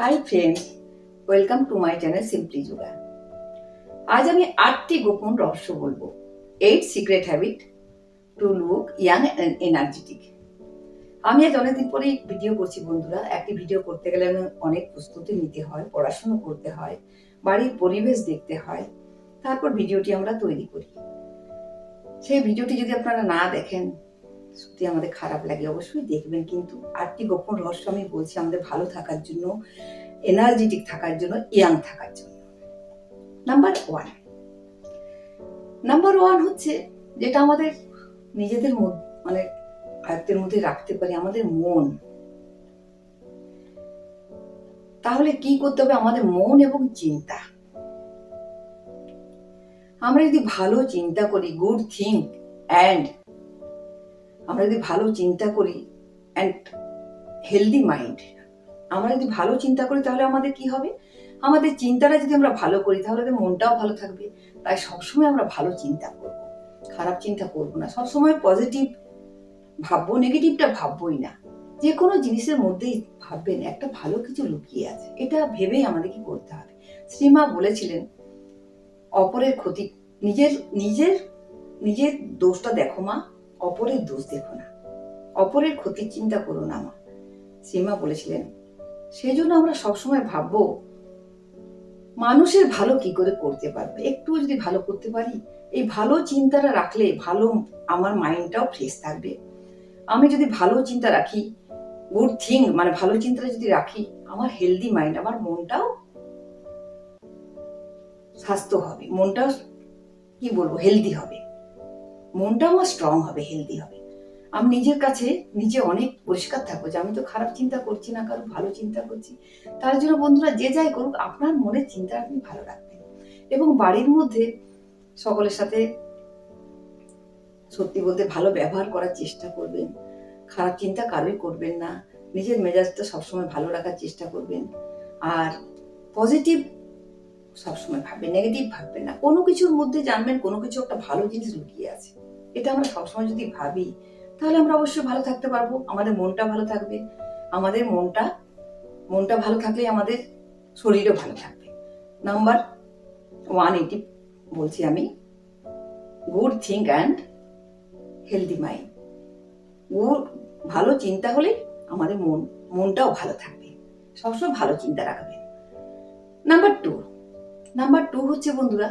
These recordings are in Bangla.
Hi friends, welcome to my channel simply yoga. আজ আমি 8টি গোপন রহস্য বলবো। 8 secret habit to look young and energetic. আমি আজ অনেকদিন পরেই ভিডিও করছি বন্ধুরা। একটি ভিডিও করতে গেলে অনেক প্রস্তুতি নিতে হয়, পড়াশোনা করতে হয়, বাড়ির পরিবেশ দেখতে হয়, তারপর ভিডিওটি আমরা তৈরি করি। সেই ভিডিওটি যদি আপনারা না দেখেন সত্যি আমাদের খারাপ লাগে। অবশ্যই দেখবেন, কিন্তু 8টি গোপন রহস্য আমি বলছি আমাদের ভালো থাকার জন্য, এনার্জেটিক থাকার জন্য, ইয়াং থাকার জন্য। নাম্বার ওয়ান হচ্ছে যেটা আমাদের নিজেদের মানে আয়ত্তের মধ্যে রাখতে পারি, আমাদের মন। তাহলে কি করতে হবে? আমাদের মন এবং চিন্তা। আমরা যদি ভালো চিন্তা করি, গুড থিঙ্ক অ্যান্ড আমরা যদি ভালো চিন্তা করি অ্যান্ড হেলদি মাইন্ড, আমরা যদি ভালো চিন্তা করি তাহলে আমাদের কি হবে? আমাদের চিন্তাটা যদি আমরা ভালো করি তাহলে মনটাও ভালো থাকবে। তাই সবসময় আমরা ভালো চিন্তা করব, খারাপ চিন্তা করব না। সবসময় পজিটিভ ভাববো, নেগেটিভটা ভাববোই না। যে কোনো জিনিসের মধ্যেই ভাববেন একটা ভালো কিছু লুকিয়ে আছে, এটা ভেবেই আমাদের কি করতে হবে। শ্রীমা বলেছিলেন, অপরের ক্ষতি নিজের নিজের নিজের দোষটা দেখো মা, অপরের দোষ দেখো না, অপরের ক্ষতির চিন্তা করো না মা। শ্রীমা বলেছিলেন। সেই জন্য আমরা সবসময় ভাববো মানুষের ভালো কি করে করতে পারবো, একটু যদি ভালো করতে পারি। এই ভালো চিন্তাটা রাখলে ভালো, আমার মাইন্ডটাও ফ্রেশ থাকবে। আমি যদি ভালো চিন্তা রাখি, গুড থিং মানে ভালো চিন্তাটা যদি রাখি, আমার হেলদি মাইন্ড, আমার মনটাও স্বাস্থ্য হবে, মনটাও কি বলবো হেলদি হবে, মনটাও আমার স্ট্রং হবে, হেলদি হবে। আমি নিজের কাছে নিজে অনেক পরিষ্কার থাকবো যে আমি তো খারাপ চিন্তা করছি না, কারো ভালো চিন্তা করছি। তার জন্য বন্ধুরা যে যাই করুক, আপনার মনের চিন্তা আপনি ভালো রাখবেন এবং বাড়ির মধ্যে সকলের সাথে সত্যি বলতে ভালো ব্যবহার করার চেষ্টা করবেন। খারাপ চিন্তা কারোই করবেন না। নিজের মেজাজটা সবসময় ভালো রাখার চেষ্টা করবেন। আর পজিটিভ সবসময় ভাববেন, নেগেটিভ ভাববেন না। কোনো কিছুর মধ্যে জানবেন কোনো কিছু একটা ভালো জিনিস লুকিয়ে আছে। এটা আমরা সবসময় যদি ভাবি তাহলে আমরা অবশ্যই ভালো থাকতে পারবো। আমাদের মনটা ভালো থাকবে। আমাদের মনটা ভালো থাকলে আমাদের শরীরও ভালো থাকবে। নাম্বার 180 বলছি আমি, good think and healthy mind. ভালো চিন্তা হলে আমাদের মনটাও ভালো থাকবে। সবসময় ভালো চিন্তা রাখবেন। নাম্বার টু হচ্ছে বন্ধুরা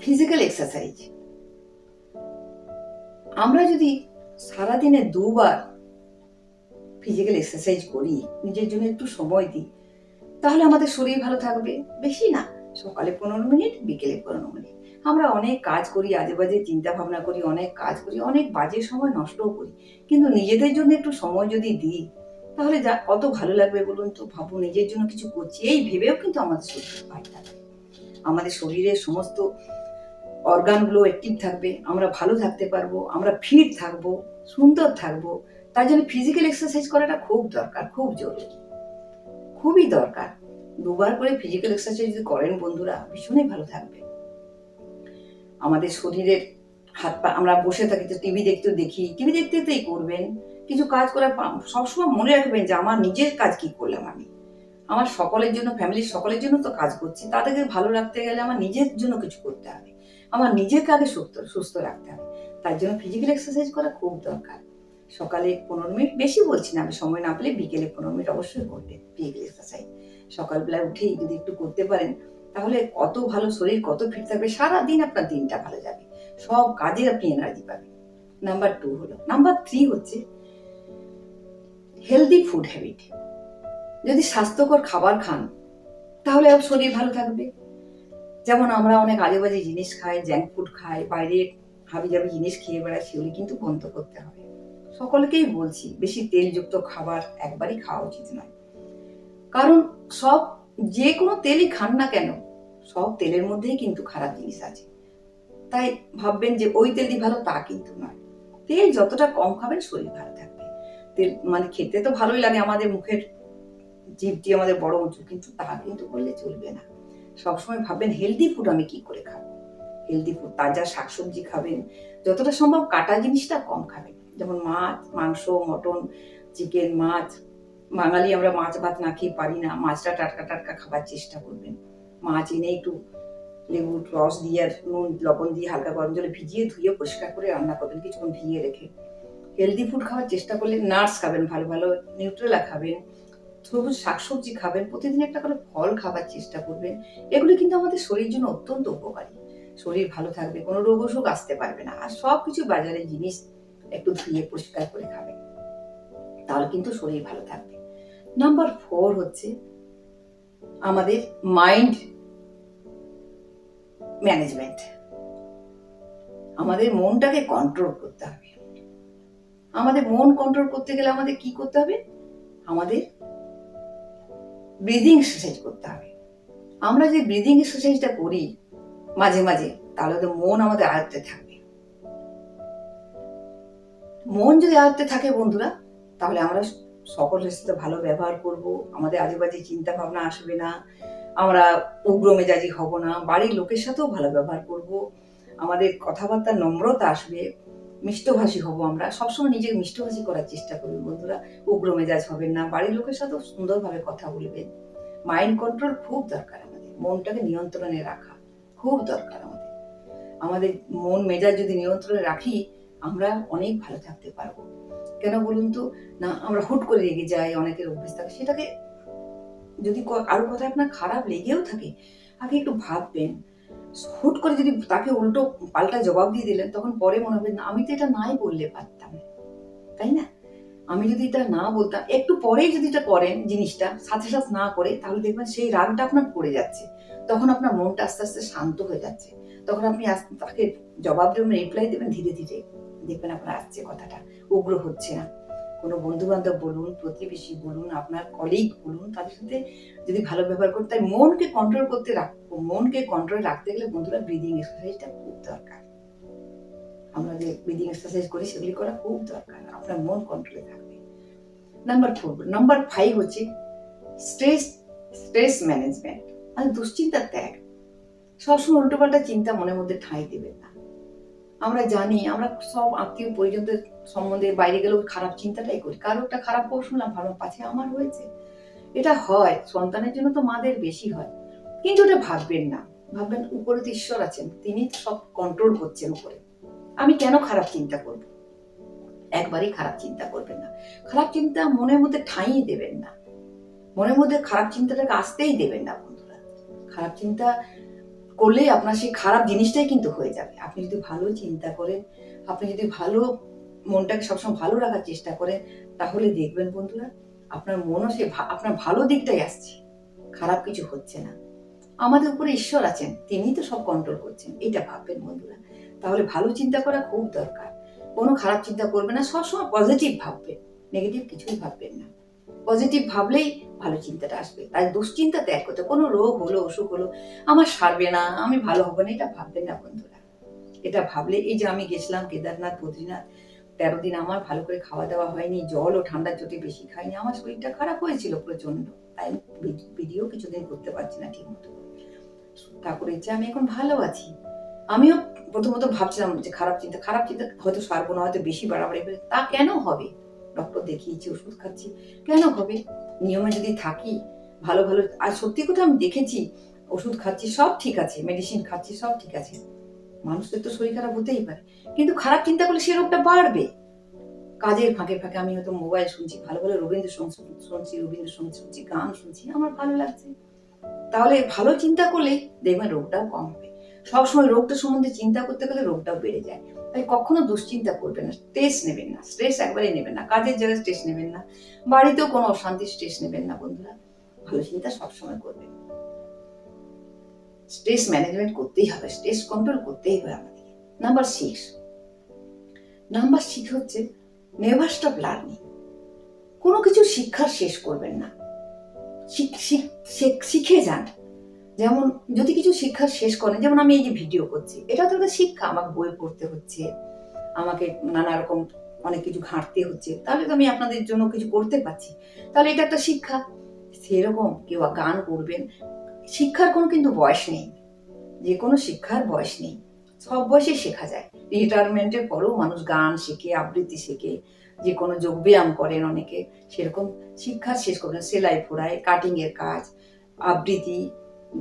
ফিজিক্যাল এক্সারসাইজ। আমরা যদি সারাদিনে 2বার ফিজিক্যাল এক্সারসাইজ করি, নিজের জন্য একটু সময় দিই, তাহলে আমাদের শরীর ভালো থাকবে। বেশি না, সকালে 15 মিনিট, বিকেলে 15 মিনিট। আমরা অনেক কাজ করি, আজে বাজে চিন্তা ভাবনা করি, অনেক কাজ করি, অনেক বাজে সময় নষ্টও করি, কিন্তু নিজেদের জন্য একটু সময় যদি দিই তাহলে যা কত ভালো লাগবে বলুন তো। ভাবো নিজের জন্য কিছু করছি, এই ভেবেও কিন্তু আমাদের শরীর ভালো থাকবে, আমাদের শরীরের সমস্ত অর্গানগুলো অ্যাক্টিভ থাকবে, আমরা ভালো থাকতে পারবো, আমরা ফিট থাকবো, সুন্দর থাকবো। তাই জন্য ফিজিক্যাল এক্সারসাইজ করাটা খুব দরকার, খুব জরুরি, খুবই দরকার। 2বার করে ফিজিক্যাল এক্সারসাইজ যদি করেন বন্ধুরা, ভীষণই ভালো থাকবে। আমাদের শরীরের হাত পা, আমরা বসে থাকি তো টিভি দেখতেই করবেন। কিছু কাজ করার সবসময় মনে রাখবেন যে আমার নিজের কাজ কি করলাম, আমি আমার সকলের জন্য, ফ্যামিলির সকলের জন্য তো কাজ করছি। তাদেরকে ভালো রাখতে গেলে আমার নিজের জন্য কিছু করতে হবে, আমার নিজেকে আগে সুস্থ রাখতে হবে। তার জন্য ফিজিক্যাল এক্সারসাইজ করা খুব দরকার। সকালে 15 মিনিট, বেশি বলছি না, আমি সময় না পেলে বিকেলে 15 মিনিট অবশ্যই করবেন ফিজিক্যাল এক্সারসাইজ। সকালবেলা উঠেই যদি একটু করতে পারেন তাহলে কত ভালো শরীর, কত ফিট থাকবে, সারাদিন আপনার দিনটা ভালো যাবে, সব কাজে আপনি এনার্জি পাবেন। নাম্বার 2 হলো। নাম্বার 3 হচ্ছে হেলদি ফুড হ্যাবিট। যদি স্বাস্থ্যকর খাবার খান তাহলে শরীর ভালো থাকবে। যেমন আমরা অনেক আজে বাজে জিনিস খাই, জাঙ্ক ফুড খাই, বাইরে হাবিজাবি জিনিস খেয়ে বেড়াই, সেগুলি কিন্তু বন্ধ করতে হবে। সকলকেই বলছি বেশি তেলযুক্ত খাবার একবারই খাওয়া উচিত নয়। কারণ যে কোনো তেলই খান না কেন, সব তেলের মধ্যেই কিন্তু খারাপ জিনিস আছে। তাই ভাববেন যে ওই তেলই ভালো, তা কিন্তু নয়। তেল যতটা কম খাবেন শরীর ভালো থাকবে। তেল মানে খেতে তো ভালোই লাগে, আমাদের মুখের জিভটি আমাদের বড় উঁচু, কিন্তু তা কিন্তু করলে চলবে না। সবসময় ভাববেন হেলদি ফুড আমি কি করে খাবো। হেলদি ফুড, তাজা শাকসবজি খাবেন, যতটা সম্ভব কাটা জিনিসটা কম খাবেন। যেমন মাছ, মাংস, মটন, চিকেন, মাছ, বাঙালি আমরা মাছ ভাত না খেয়ে পারি না, মাছটা টাটকা টাটকা খাবার চেষ্টা করবেন। মাছ এনে একটু লেবুর রস দিয়ে আর নুন লবণ দিয়ে হালকা গরম জলে ভিজিয়ে ধুয়ে পরিষ্কার করে রান্না করবেন কিছুক্ষণ ভিজিয়ে রেখে। হেলদি ফুড খাওয়ার চেষ্টা করলে নাটস খাবেন, ভালো ভালো নিউট্রেলা খাবেন, সবুজ শাকসবজি খাবেন, প্রতিদিন একটা করে ফল খাবার চেষ্টা করবেন। এগুলো কিন্তু আমাদের শরীরের জন্য অত্যন্ত উপকারী। শরীর ভালো থাকবে, কোনো রোগ অসুখ আসতে পারবে না। আর সবকিছু বাজারের জিনিস একটু ধুয়ে পরিষ্কার করে খাবেন, তাহলে কিন্তু শরীর ভালো থাকবে। নাম্বার 4 হচ্ছে আমাদের মাইন্ড ম্যানেজমেন্ট। আমাদের মনটাকে কন্ট্রোল করতে হবে। আমাদের মন কন্ট্রোল করতে গেলে আমাদের কি করতে হবে? আমাদের ব্রিদিং এক্সারসাইজ করতে হবে। আমরা যে ব্রিদিং এক্সারসাইজটা করি মাঝে মাঝে, তাহলে তো মন আমাদের আয়ত্তে থাকবে। মন যদি আয়ত্তে থাকে বন্ধুরা, তাহলে আমরা সকলের সাথে ভালো ব্যবহার করব, আমাদের আজেবাজে চিন্তা ভাবনা আসবে না, আমরা উগ্র মেজাজি হব না, বাড়ির লোকের সাথেও ভালো ব্যবহার করব, আমাদের কথাবার্তার নম্রতা আসবে, মিষ্টভাষী হব। আমরা সবসময় নিজেকে মিষ্টভাষী করার চেষ্টা করব বন্ধুরা, উগ্র মেজাজ হবেন না, বাড়ির লোকের সাথেও সুন্দরভাবে কথা বলবেন। মাইন্ড কন্ট্রোল খুব দরকার, আমাদের মনটাকে নিয়ন্ত্রণে রাখা খুব দরকার। আমাদের মন মেজাজ যদি নিয়ন্ত্রণে রাখি, আমরা অনেক ভালো থাকতে পারবো। কেন বলুন তো? না আমরা হুট করে রেগে যাই, অনেকের অভ্যেস থাকে। সেটাকে যদি কারো কথা আপনার খারাপ লেগেও থাকে, আগে একটু ভাববেন। হুট করে যদি তাকে উল্টো পাল্টা জবাব দিয়ে দিলেন, তখন পরে মনে হবে না আমি তো এটা নাই বললে পারতাম, তাই না? আমি যদি এটা না বলতাম, একটু পরেই যদি এটা করেন জিনিসটা, সাথে সাথে না করে, তাহলে দেখবেন সেই রাগটা আপনার পড়ে যাচ্ছে। তখন আপনার মনটা আস্তে আস্তে শান্ত হয়ে যাচ্ছে। তখন আপনি তাকে জবাব দেবেন, রিপ্লাই দেবেন ধীরে ধীরে, দেখবেন আপনার আসছে কথাটা, উগ্র হচ্ছে না। কোনো বন্ধু বান্ধব বলুন, প্রতিবেশী বলুন, আপনার কলিগ বলুন, তাদের সাথে যদি ভালো ব্যবহার করতে হয়, মনকে কন্ট্রোল করতে মনকে কন্ট্রোলে রাখতে গেলে বন্ধুরা ব্রিদিং এক্সারসাইজটা খুব দরকার। আমরা যে ব্রিদিং এক্সারসাইজ করি সেগুলি করা খুব দরকার, আপনার মন কন্ট্রোলে থাকবে। নাম্বার 5 হচ্ছে স্ট্রেস ম্যানেজমেন্ট, মানে দুশ্চিন্তার ত্যাগ। সবসময় উল্টোপাল্টা চিন্তা মনের মধ্যে ঠাঁই দেবেন না। আমরা জানি, আমরা সব আত্মীয় পরিজনদের সম্বন্ধে বাইরে গেলেও খারাপ চিন্তাটাই করি। কারো একটা খারাপ খবর শুনলাম, ভালো পাছে আমার হয়েছে। এটা হয়, সন্তানের জন্য তো মাদের বেশি হয়। কিন্তু এটা ভাববেন না, ভাববেন উপরে তো ঈশ্বর আছেন, তিনি সব কন্ট্রোল করছেন উপরে। আমি কেন খারাপ চিন্তা করব? একবারই খারাপ চিন্তা করবেন না। খারাপ চিন্তা মনের মধ্যে ঠাঁই দেবেন না। মনের মধ্যে খারাপ চিন্তাটাকে আসতেই দেবেন না বন্ধুরা। খারাপ চিন্তা করলেই আপনার সেই খারাপ জিনিসটাই কিন্তু হয়ে যাবে। আপনি যদি ভালো চিন্তা করেন, আপনি যদি ভালো মনটাকে সবসময় ভালো রাখার চেষ্টা করেন, তাহলে দেখবেন বন্ধুরা আপনার মনও আপনার ভালো দিকটাই আসছে, খারাপ কিছু হচ্ছে না। আমাদের উপরে ঈশ্বর আছেন, তিনি তো সব কন্ট্রোল করছেন, এটা ভাববেন বন্ধুরা। তাহলে ভালো চিন্তা করা খুব দরকার। কোনো খারাপ চিন্তা করবে না, সবসময় পজিটিভ ভাববেন, নেগেটিভ কিছুই ভাববেন না। পজিটিভ ভাবলেই ভালো চিন্তাটা আসবে। তাই দুশ্চিন্তা ত্যাগ করতে, কোনো রোগ হলো অসুখ হলো আমার সারবে না, আমি ভালো হবো না, এটা ভাববেন না বন্ধুরা। এটা ভাবলে, এই যে আমি গেছিলাম কেদারনাথ বদ্রীনাথ, 13 দিন আমার ভালো করে খাওয়া দাওয়া হয়নি, জল ও ঠান্ডা চোটে বেশি খাইনি, আমার শরীরটা খারাপ হয়েছিল প্রচন্ড। তাই ভিডিও কিছুদিন করতে পারছি না ঠিক মতো। ঠাকুরের ইচ্ছা আমি এখন ভালো আছি। আমিও প্রথমত ভাবছিলাম যে খারাপ চিন্তা হয়তো সারবো না, হয়তো বেশি বাড়াবাড়ি করে, তা কেন হবে? ডক্টর দেখিয়েছি, ওষুধ খাচ্ছি, কেন হবে? নিয়মে যদি থাকি, ভালো ভালো, আর সত্যি কথা আমি দেখেছি, ওষুধ খাচ্ছি সব ঠিক আছে, মেডিসিন খাচ্ছি সব ঠিক আছে, মানুষের তো শরীর খারাপ হতেই পারে, কিন্তু খারাপ চিন্তা করলে সে রোগটা বাড়বে। কাজের ফাঁকে ফাঁকে আমি হয়তো মোবাইল শুনছি, ভালো ভালো রবীন্দ্রসঙ্গীত শুনছি, গান শুনছি, আমার ভালো লাগছে, তাহলে ভালো চিন্তা করলেই দেখবেন রোগটাও কম হবে। সবসময় রোগটা সম্বন্ধে চিন্তা করতে গেলে রোগটাও বেড়ে যায়। তাই কখনো দুশ্চিন্তা করবেন না, স্ট্রেস নেবেন না, স্ট্রেস একবারই নেবেন না, কাজের জায়গায় স্ট্রেস নেবেন না, বাড়িতেও কোনো অশান্তি স্ট্রেস নেবেন না বন্ধুরা। ভালো চিন্তা সবসময় করবেন। স্ট্রেস ম্যানেজমেন্ট করতেই হবে, স্ট্রেস কন্ট্রোল করতেই হবে আমাদের। নাম্বার 6 হচ্ছে নেভার স্টপ লার্নিং। কোনো কিছু শিক্ষার শেষ করবেন না, শিখে যান। যেমন যদি কিছু শিক্ষা শেষ করেন, যেমন আমি এই যে ভিডিও করছি, এটা তো একটা শিক্ষা, আমাকে বই পড়তে হচ্ছে, আমাকে নানা রকম অনেক কিছু ঘাঁটতে হচ্ছে, তাহলে তো আমি আপনাদের জন্য কিছু করতে পারছি, তাহলে এটা একটা শিক্ষা। সেরকম কেউ গান করবেন, শিক্ষার কোনো কিন্তু বয়স নেই, যে কোনো শিক্ষার বয়স নেই, সব বয়সে শেখা যায়। রিটায়ারমেন্টের পরেও মানুষ গান শেখে, আবৃত্তি শেখে, যে কোনো যোগব্যায়াম করেন অনেকে, সেরকম শিক্ষা শেষ করবেন। সেলাই ফোড়াই, কাটিং এর কাজ, আবৃত্তি,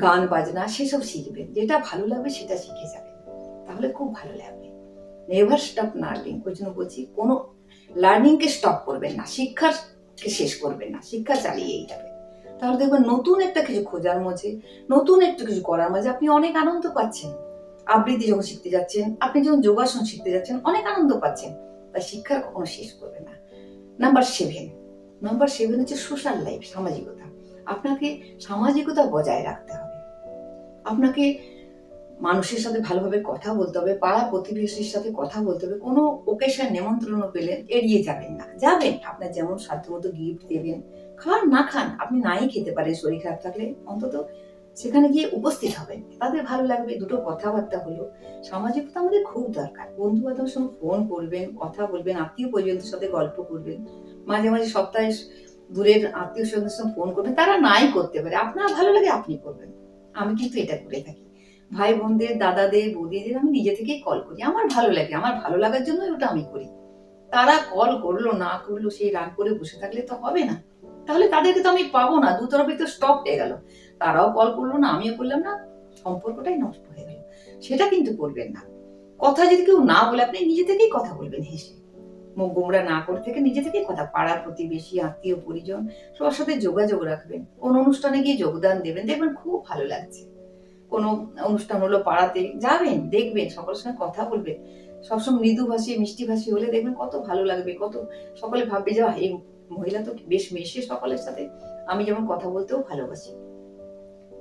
গান বাজনা সেসব শিখবেন। যেটা ভালো লাগবে সেটা শিখে যাবেন, তাহলে খুব ভালো লাগবে। নেভার স্টপ লার্নিং, ওই জন্য বলছি কোনো লার্নিংকে স্টপ করবেন না, শিক্ষাকে শেষ করবেন না, শিক্ষা চালিয়েই যাবেন। তাহলে দেখবেন নতুন একটা কিছু খোঁজার মাঝে, নতুন একটা কিছু করার মাঝে আপনি অনেক আনন্দ পাচ্ছেন। আবৃত্তি যখন শিখতে যাচ্ছেন, আপনি যখন যোগাসন শিখতে যাচ্ছেন, অনেক আনন্দ পাচ্ছেন। তাই শিক্ষার কখনো শেষ করবে না। নাম্বার 7 হচ্ছে সোশ্যাল লাইফ, সামাজিকতা। আপনাকে সামাজিকতা বজায় রাখতে হবে। আপনাকে মানুষের সাথে ভালোভাবে কথা বলতে হবে, পাড়া প্রতিবেশীর সাথে কথা বলতে হবে। কোনো ওকেশন নেমন্ত্রণ পেলেন এড়িয়ে যাবেন না, যাবেন। আপনার যেমন সাধ্যমতো গিফট দেবেন, খান না খান, আপনি নাই খেতে পারেন শরীর খারাপ থাকলে, অন্তত সেখানে গিয়ে উপস্থিত হবেন, তাদের ভালো লাগবে, দুটো কথাবার্তা হলো। সামাজিকতা আমাদের খুব দরকার। বন্ধু বান্ধবের সঙ্গে ফোন করবেন, কথা বলবেন, আত্মীয় পরিজনদের সাথে গল্প করবেন, মাঝে মাঝে সপ্তাহে দূরের আত্মীয় স্বজনদের সঙ্গে ফোন করবেন, তারা নাই করতে পারে, আপনার ভালো লাগে আপনি করবেন। আমি কিন্তু এটা করে থাকি। ভাই বোনদের, দাদাদের, বৌদিদের আমি নিজে থেকেই কল করি, আমার ভালো লাগে, আমার ভালো লাগার জন্যই ওটা আমি করি। তারা কল করলো না করলো সেই রাগ করে বসে থাকলে তো হবে না, তাহলে তাদেরকে তো আমি পাবো না, দুতরফে তো স্টপ হয়ে গেল। তারাও কল করলো না, আমিও করলাম না, সম্পর্কটাই নষ্ট হয়ে গেল। সেটা কিন্তু করবেন না। কথা যদি কেউ না বলে, আপনি নিজে থেকেই কথা বলবেন হেসে, মুখ গোমরা না করে থেকে নিজে থেকেই কথা, পাড়া প্রতিবেশী, আত্মীয় পরিজন সবার সাথে যোগাযোগ রাখবেন। কোন অনুষ্ঠানে গিয়ে যোগদান দেবেন, দেখবেন খুব ভালো লাগছে। কোনো অনুষ্ঠান হলো পাড়াতে যাবেন, দেখবেন, সকলের সঙ্গে কথা বলবেন। সবসময় মৃদুভাষী মিষ্টিভাষী হলে দেখবেন কত ভালো লাগবে, কত সকলে ভাববে যে এই মহিলা তো বেশ মেশে সকলের সাথে। আমি যেমন কথা বলতেও ভালোবাসি,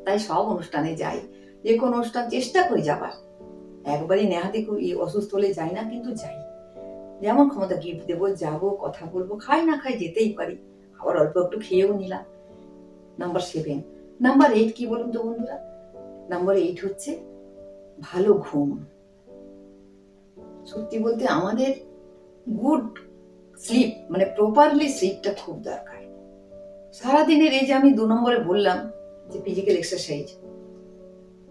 তাই সব অনুষ্ঠানে যাই, যে কোনো অনুষ্ঠান চেষ্টা করি যাবার। একবারই নেহাতি অসুস্থ হলে যাই না, কিন্তু যাই। যেমন ক্ষমতা গিফট দেবো, যাবো, কথা বলবো, খাই না খাই যেতেই পারি, আবার অল্প একটু খেয়েও নিলাম। নাম্বার 7। নাম্বার 8 কি বলুন তো বন্ধুরা? নাম্বার 8 হচ্ছে ভালো ঘুম। সত্যি বলতে আমাদের গুড স্লিপ, মানে প্রপারলি স্লিপটা খুব দরকার। সারাদিনের এই যে আমি 2 নম্বরে বললাম যে ফিজিক্যাল এক্সারসাইজ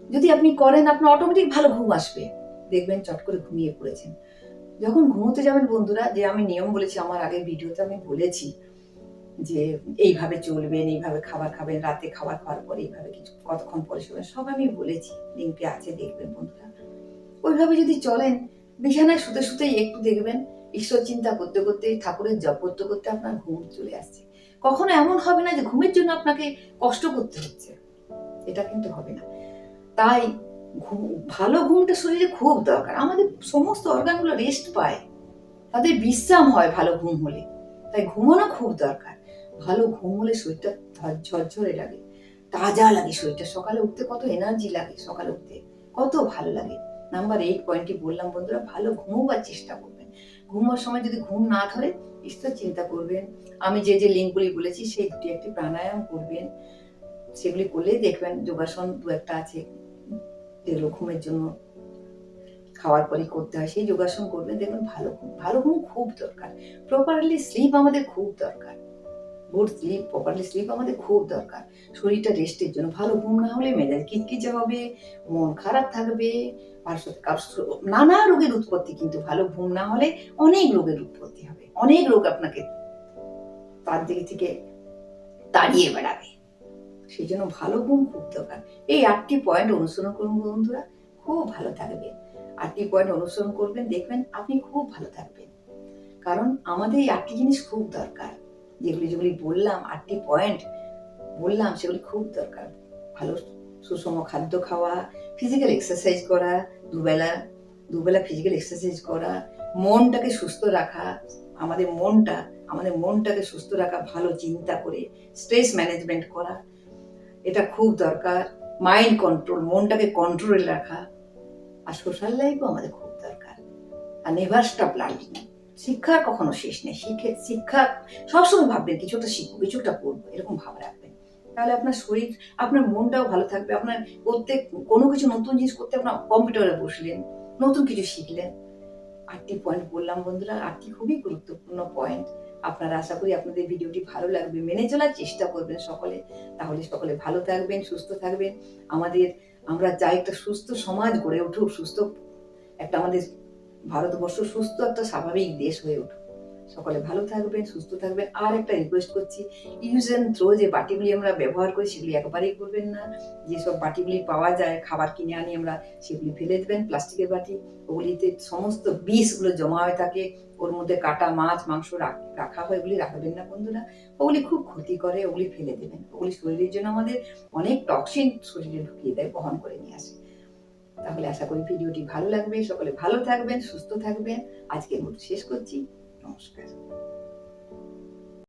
যদি আপনি করেন, আপনার অটোমেটিক ভালো ঘুম আসবে। দেখবেন চট করে ঘুমিয়ে পড়েছেন। যখন ঘুমোতে যাবেন বন্ধুরা, যে আমি নিয়ম বলেছি, আমার আগের ভিডিওতে আমি বলেছি যে এইভাবে চলবেন, এইভাবে খাবার খাবেন, রাতে খাবার খাওয়ার পরে এইভাবে কিছু কতক্ষণ পরে শোবেন, সব আমি বলেছি, লিঙ্কে আছে, দেখবেন বন্ধুরা। ওইভাবে যদি চলেন, বিছানায় শুতে শুতেই একটু দেখবেন ঈশ্বর চিন্তা করতে করতে, ঠাকুরের জপ করতে করতে আপনার ঘুম চলে আসছে। কখনো এমন হবে না যে ঘুমের জন্য আপনাকে কষ্ট করতে হচ্ছে, এটা কিন্তু হবে না। তাই ভালো ঘুমটা শরীরে খুব দরকার। আমাদের সমস্ত অর্গানগুলো রেস্ট পায়, তাদের বিশ্রাম হয় ভালো ঘুম হলে। তাই ঘুমানো খুব দরকার। ভালো ঘুম হলে শরীরটা ঝরঝরে লাগে, তাজা লাগে শরীরটা, সকালে উঠতে কত এনার্জি লাগে, সকালে উঠতে কত ভালো লাগে। নাম্বার 8 পয়েন্টটি বললাম বন্ধুরা, ভালো ঘুমোবার চেষ্টা করবেন। ঘুমার সময় যদি ঘুম না ধরে, ঈশ্বর চিন্তা করবেন। আমি যে যে লিঙ্কগুলি বলেছি সেই 2-1টি প্রাণায়াম করবেন, সেগুলি করলেই দেখবেন। যোগাসন 2-1টা আছে যেগুলো ঘুমের জন্য খাওয়ার পরে করতে হয়, সেই যোগাসন করবেন, দেখবেন ভালো ঘুম খুব দরকার। প্রপারলি স্লিপ আমাদের খুব দরকার। গুড স্লিপ, প্রপারলি স্লিপ আমাদের খুব দরকার শরীরটা রেস্টের জন্য। ভালো ঘুম না হলে মেজাজ কিচকিচে হবে, মন খারাপ থাকবে, নানা রোগের উৎপত্তি। কিন্তু ভালো ঘুম না হলে অনেক রোগের উৎপত্তি হবে, অনেক রোগ আপনাকে তার দিকে থেকে তাড়িয়ে বেড়াবে। সেই জন্য ভালো ঘুম খুব দরকার। এই 8টি পয়েন্ট অনুসরণ করুন বন্ধুরা, খুব ভালো থাকবে। 8টি পয়েন্ট অনুসরণ করবেন, দেখবেন আপনি খুব ভালো থাকবেন। কারণ আমাদের এই 8টি জিনিস খুব দরকার। যেগুলি বললাম, 8টি পয়েন্ট বললাম, সেগুলি খুব দরকার। ভালো সুষম খাদ্য খাওয়া, ফিজিক্যাল এক্সারসাইজ করা, দুবেলা ফিজিক্যাল এক্সারসাইজ করা, মনটাকে সুস্থ রাখা, আমাদের মনটাকে সুস্থ রাখা, ভালো চিন্তা করে স্ট্রেস ম্যানেজমেন্ট করা, এটা খুব দরকার। মাইন্ড কন্ট্রোল, মনটাকে কন্ট্রোলে রাখা। আর সোশ্যাল লাইফও আমাদের খুব দরকার। আর নেভার স্টপ লার্নিং, শিক্ষার কখনো শেষ নেই। শিক্ষা সবসময় ভাববেন কিছুটা শিখবো, কিছুটা পড়বো, এরকম ভাব রাখবেন। তাহলে আপনার শরীর, আপনার মনটাও ভালো থাকবে। আপনার প্রত্যেক কোনো কিছু নতুন জিনিস করতে, আপনার কম্পিউটারে বসলেন, নতুন কিছু শিখলেন। 8টি পয়েন্ট বললাম বন্ধুরা, 8টি খুবই গুরুত্বপূর্ণ পয়েন্ট। আপনারা, আশা করি আপনাদের ভিডিওটি ভালো লাগবে, মেনে চলার চেষ্টা করবেন সকলে। তাহলে সকলে ভালো থাকবেন, সুস্থ থাকবেন। আমরা চাই একটা সুস্থ সমাজ গড়ে উঠুক, সুস্থ একটা আমাদের ভারতবর্ষ সুস্থ একটা স্বাভাবিক দেশ হয়ে উঠুক। সকলে ভালো থাকবেন, সুস্থ থাকবেন। আর একটা রিকোয়েস্ট করছি, ইউজ অ্যান্ড থ্রো যে বাটিগুলি আমরা ব্যবহার করি সেগুলি একবারেই করবেন না। যেসব বাটিগুলি পাওয়া যায় খাবার কিনে আনি আমরা, সেগুলি ফেলে দেবেন, প্লাস্টিকের বাটি। ওগুলিতে সমস্ত বিষগুলো জমা হয়ে থাকে, ওর মধ্যে কাটা মাছ মাংস রাখা হয়, ওগুলি রাখবেন না বন্ধুরা। ওগুলি খুব ক্ষতি করে, ওগুলি ফেলে দেবেন। ওগুলি শরীরের জন্য আমাদের অনেক টক্সিন শরীরে ঢুকিয়ে দেয়, বহন করে নিয়ে আসে। তাহলে আশা করি ভিডিওটি ভালো লাগবে, সকলে ভালো থাকবেন, সুস্থ থাকবেন। আজকের মতো শেষ করছি। নমস্কার।